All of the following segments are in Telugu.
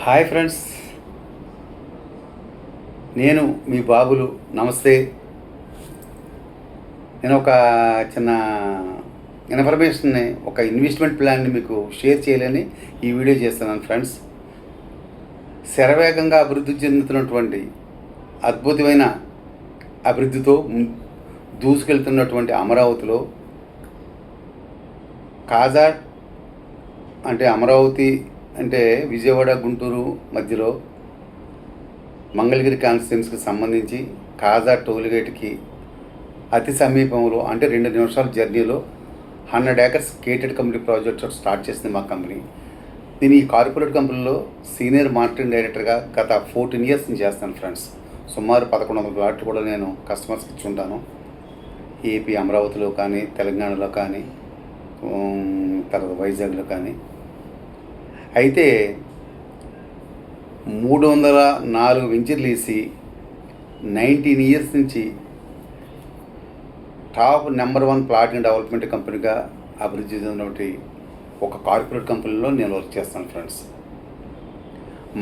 హాయ్ ఫ్రెండ్స్, నేను మీ బాబులు. నమస్తే. నేను ఒక చిన్న ఇన్ఫర్మేషన్ని, ఒక ఇన్వెస్ట్మెంట్ ప్లాన్ని మీకు షేర్ చేయాలని ఈ వీడియో చేస్తున్నాను ఫ్రెండ్స్. శరవేగంగా అభివృద్ధి చెందుతున్నటువంటి అద్భుతమైన అభివృద్ధితో దూసుకెళ్తున్నటువంటి అమరావతిలో కాజా అంటే అమరావతి అంటే విజయవాడ గుంటూరు మధ్యలో మంగళగిరి కాన్స్టిట్యున్సీకి సంబంధించి కాజా టోల్గేట్కి అతి సమీపంలో అంటే 2 నిమిషాల జర్నీలో 100 acres కేటెడ్ కంపెనీ ప్రాజెక్ట్ స్టార్ట్ చేసింది మా కంపెనీ. నేను ఈ కార్పొరేట్ కంపెనీలో సీనియర్ మార్కెటింగ్ డైరెక్టర్గా గత 14 years నుంచి చేస్తాను ఫ్రెండ్స్. సుమారు 1100 ప్లాట్లు కూడా నేను కస్టమర్స్కి ఇచ్చి ఉంటాను. ఏపీ అమరావతిలో కానీ, తెలంగాణలో కానీ, తర్వాత వైజాగ్లో కానీ. అయితే 304 వెంచర్లు వేసి 19 years నుంచి top number 1 plot and development కంపెనీగా అభివృద్ధి చెందినటువంటి ఒక కార్పొరేట్ కంపెనీలో నేను వర్క్ చేస్తాను ఫ్రెండ్స్.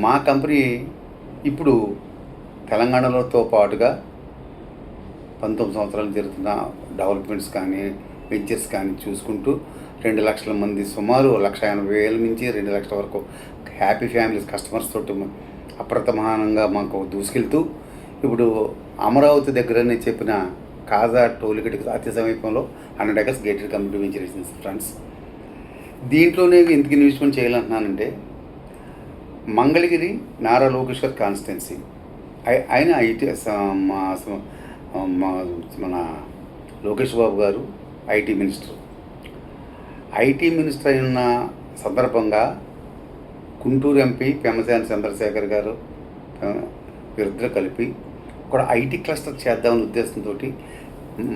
మా కంపెనీ ఇప్పుడు తెలంగాణలోతో పాటుగా 19 సంవత్సరాలు జరుగుతున్న డెవలప్మెంట్స్ కానీ, వెంచర్స్ కానీ చూసుకుంటూ 2 లక్షల మంది, సుమారు 1,80,000 నుంచి 2 లక్షల వరకు హ్యాపీ ఫ్యామిలీస్ కస్టమర్స్ తోటి అప్రతమానంగా మాకు దూసుకెళ్తూ ఇప్పుడు అమరావతి దగ్గరనే చెప్పిన కాజా టోల్గేట్కి అతి సమీపంలో 100 acres గేటెడ్ కమ్యూనిటీ వెంచర్ వేసింది ఫ్రెండ్స్. దీంట్లోనే ఎందుకు ఇన్వెస్ట్మెంట్ చేయాలంటున్నానంటే, మంగళగిరి నారా లోకేశ్వర్ కాన్స్టిట్యున్సీ ఆయన ఐటీ మన లోకేష్ బాబు గారు ఐటీ మినిస్టర్ అయిన సందర్భంగా గుంటూరు ఎంపీ పెమ్మసాని చంద్రశేఖర్ గారు వీరిద్దరు కలిపి కూడా ఐటీ క్లస్టర్ చేద్దామనే ఉద్దేశంతో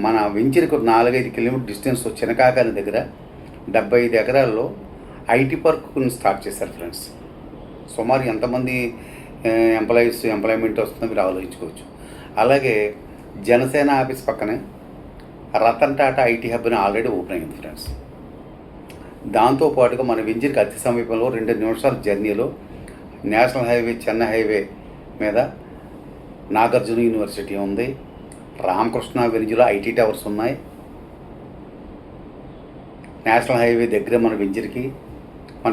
మన వెంచర్కి 4-5 kilometer డిస్టెన్స్ చినకాకాని దగ్గర 75 acres ఐటీ పార్క్ని స్టార్ట్ చేశారు ఫ్రెండ్స్. సుమారు ఎంతమంది ఎంప్లాయ్మెంట్ వస్తుందో మీరు ఆలోచించుకోవచ్చు. అలాగే జనసేన ఆఫీస్ పక్కనే రతన్ టాటా ఐటీ హబ్ని ఆల్రెడీ ఓపెన్ అయింది ఫ్రెండ్స్. దాంతోపాటుగా మన వెంచర్కి అతి సమీపంలో 2 నిమిషాల జర్నీలో నేషనల్ హైవే, చెన్నై హైవే మీద నాగార్జున యూనివర్సిటీ ఉంది. రామకృష్ణ వెంచర్లో ఐటీ టవర్స్ ఉన్నాయి. నేషనల్ హైవే దగ్గర మన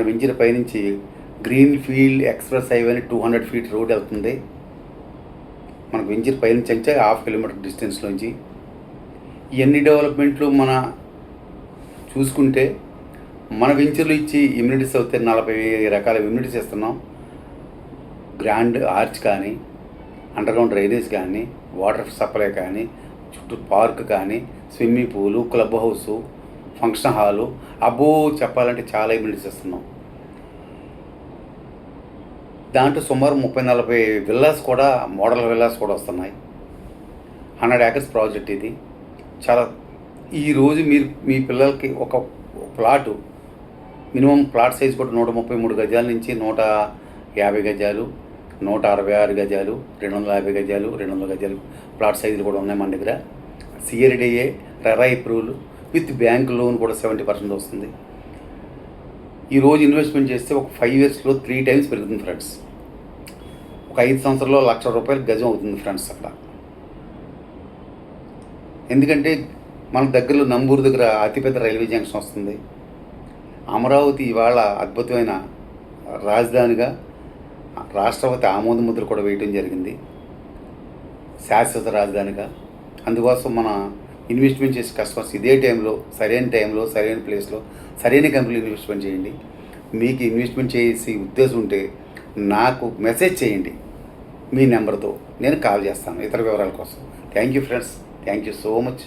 వెంచర్ పైనుంచి గ్రీన్ ఫీల్డ్ ఎక్స్ప్రెస్ హైవే అని 200 feet రోడ్ వెళ్తుంది. మనకు వెంచర్ పైనుంచి అంటే 1/2 kilometer డిస్టెన్స్లోంచి. ఇవన్నీ డెవలప్మెంట్లు మన చూసుకుంటే మన వెంచర్లు ఇచ్చి ఇమ్యూనిటీస్ అవుతే 40 రకాల ఇమ్యూనిటీస్ ఇస్తున్నాం. గ్రాండ్ ఆర్చ్ కానీ, అండర్గ్రౌండ్ డ్రైనేజ్ కానీ, వాటర్ సప్లై కానీ, చుట్టూ పార్క్ కానీ, swimming pool, club house, function hall, చెప్పాలంటే చాలా ఇమ్యూనిటీస్ ఇస్తున్నాం. దాంట్లో సుమారు 30-40 విల్లాస్ కూడా, మోడల్ విల్లాస్ కూడా వస్తున్నాయి. 100 acres ప్రాజెక్ట్ ఇది. చాలా ఈరోజు మీరు మీ పిల్లలకి ఒక ప్లాటు మినిమం ప్లాట్ సైజ్ కూడా 133 గజాల నుంచి 150 గజాలు, 166 గజాలు, 250 గజాలు, 200 గజాలు ప్లాట్ సైజులు కూడా ఉన్నాయి మన దగ్గర. CRDA RERA approval with bank loan కూడా 70% వస్తుంది. ఈరోజు ఇన్వెస్ట్మెంట్ చేస్తే ఒక 5 yearsలో 3 times పెరుగుతుంది ఫ్రెండ్స్. ఒక 5 సంవత్సరాల్లో ₹1,00,000 గజం అవుతుంది ఫ్రెండ్స్ అక్కడ. ఎందుకంటే మన దగ్గరలో నంబూరు దగ్గర అతిపెద్ద రైల్వే జంక్షన్ వస్తుంది. అమరావతి ఇవాళ అద్భుతమైన రాజధానిగా రాష్ట్రపతి ఆమోద ముద్ర కూడా వేయటం జరిగింది, శాశ్వత రాజధానిగా. అందుకోసం మన ఇన్వెస్ట్మెంట్ చేసే కస్టమర్స్ ఇదే టైంలో, సరైన ప్లేస్లో, సరైన కంపెనీలో ఇన్వెస్ట్మెంట్ చేయండి. మీకు ఇన్వెస్ట్మెంట్ చేసే ఉద్దేశం ఉంటే నాకు మెసేజ్ చేయండి మీ నెంబర్తో, నేను కాల్ చేస్తాను ఇతర వివరాల కోసం. Thank you friends, thank you so much.